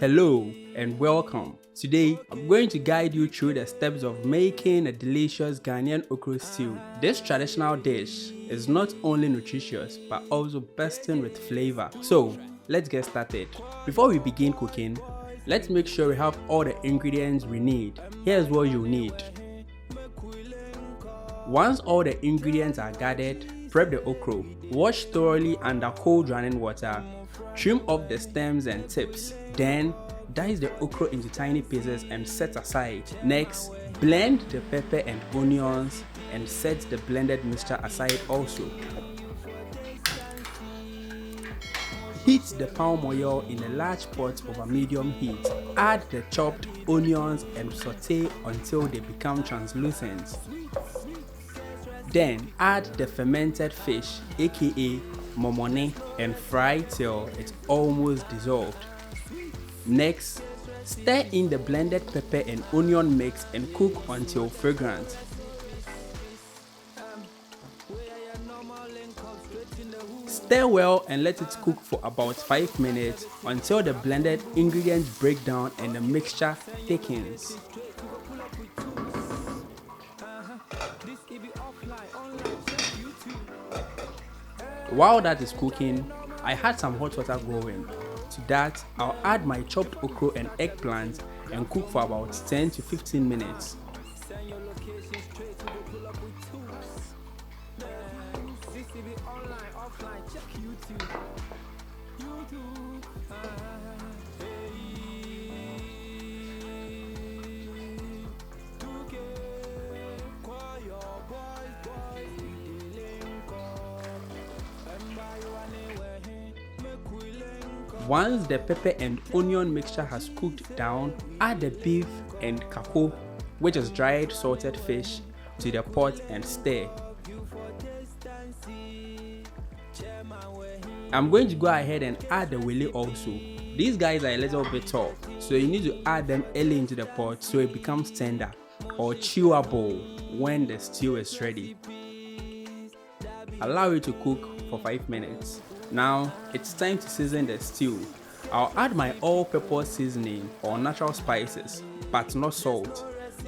Hello and welcome. Today, I'm going to guide you through the steps of making a delicious Ghanaian okra stew. This traditional dish is not only nutritious but also bursting with flavor. So, let's get started. Before we begin cooking, let's make sure we have all the ingredients we need. Here's what you need. Once all the ingredients are gathered, prep the okra. Wash thoroughly under cold running water. Trim off the stems and tips. Then, dice the okra into tiny pieces and set aside. Next, blend the pepper and onions and set the blended mixture aside also. Heat the palm oil in a large pot over medium heat. Add the chopped onions and saute until they become translucent. Then add the fermented fish, aka Momone, and fry till it's almost dissolved. Next, stir in the blended pepper and onion mix and cook until fragrant. Stir well and let it cook for about 5 minutes until the blended ingredients break down and the mixture thickens. While that is cooking, I had some hot water going. To that, I'll add my chopped okra and eggplant and cook for about 10 to 15 minutes. Once the pepper and onion mixture has cooked down, add the beef and Kako, which is dried salted fish, to the pot and stir. I'm going to go ahead and add the Wele also. These guys are a little bit tall, so you need to add them early into the pot so it becomes tender or chewable when the stew is ready. Allow it to cook for 5 minutes. Now, it's time to season the stew. I'll add my all-purpose seasoning or natural spices, but not salt.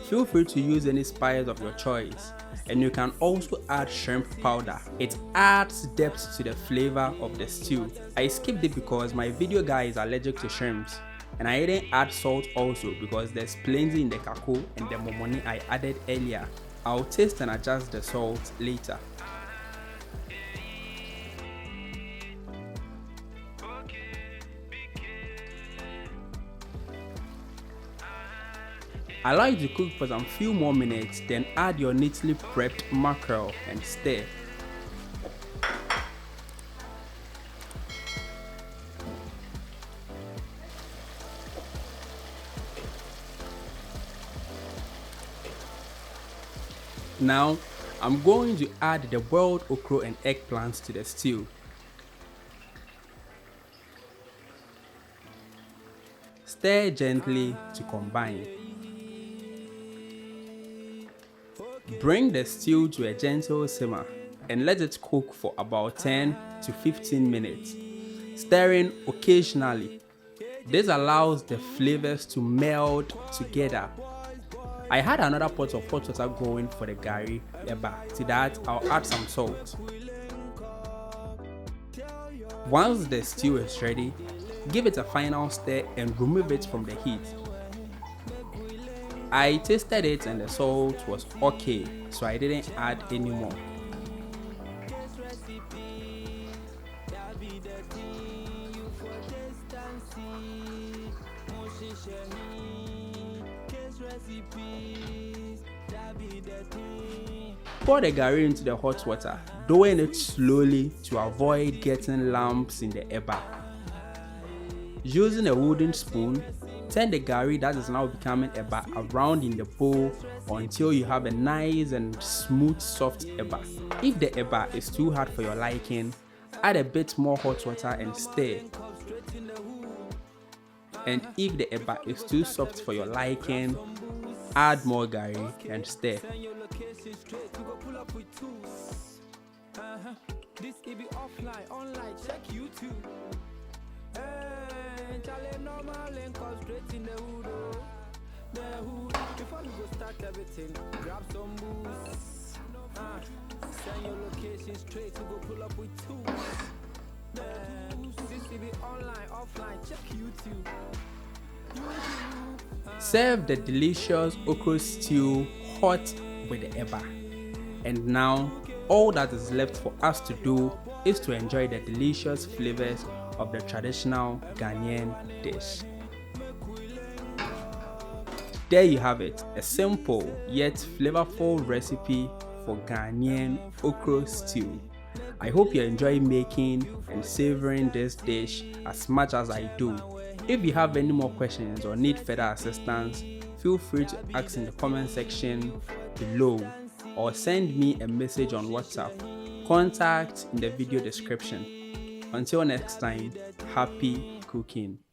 Feel free to use any spice of your choice, and you can also add shrimp powder. It adds depth to the flavor of the stew. I skipped it because my video guy is allergic to shrimps, and I didn't add salt also because there's plenty in the Kako and the Momone I added earlier. I'll taste and adjust the salt later. Allow it to cook for some few more minutes, then add your neatly prepped mackerel and stir. Now, I'm going to add the boiled okra and eggplants to the stew. Stir gently to combine. Bring the stew to a gentle simmer and let it cook for about 10 to 15 minutes, stirring occasionally. This allows the flavors to meld together. I had another pot of hot water going for the gari eba. To that, I'll add some salt. Once the stew is ready, give it a final stir and remove it from the heat. I tasted it and the salt was okay, so I didn't add any more. Pour the gari into the hot water, doing it slowly to avoid getting lumps in the eba. Using a wooden spoon, turn the gari that is now becoming eba around in the bowl until you have a nice and smooth soft eba. If the eba is too hard for your liking, add a bit more hot water and stir. And if the eba is too soft for your liking, add more gari and stir. Charlie normal link us straight in the hood, oh. The hood. Before we go start everything, grab some booze. Send your location straight to go pull up with two. CCB online, offline, check YouTube. Serve the delicious okra stew hot with the eba. And now, all that is left for us to do is to enjoy the delicious flavors of the traditional Ghanaian dish. There you have it, a simple yet flavorful recipe for Ghanaian okra stew. I hope you enjoy making and savoring this dish as much as I do. If you have any more questions or need further assistance, feel free to ask in the comment section below or send me a message on WhatsApp. Contact in the video description. Until next time, happy cooking.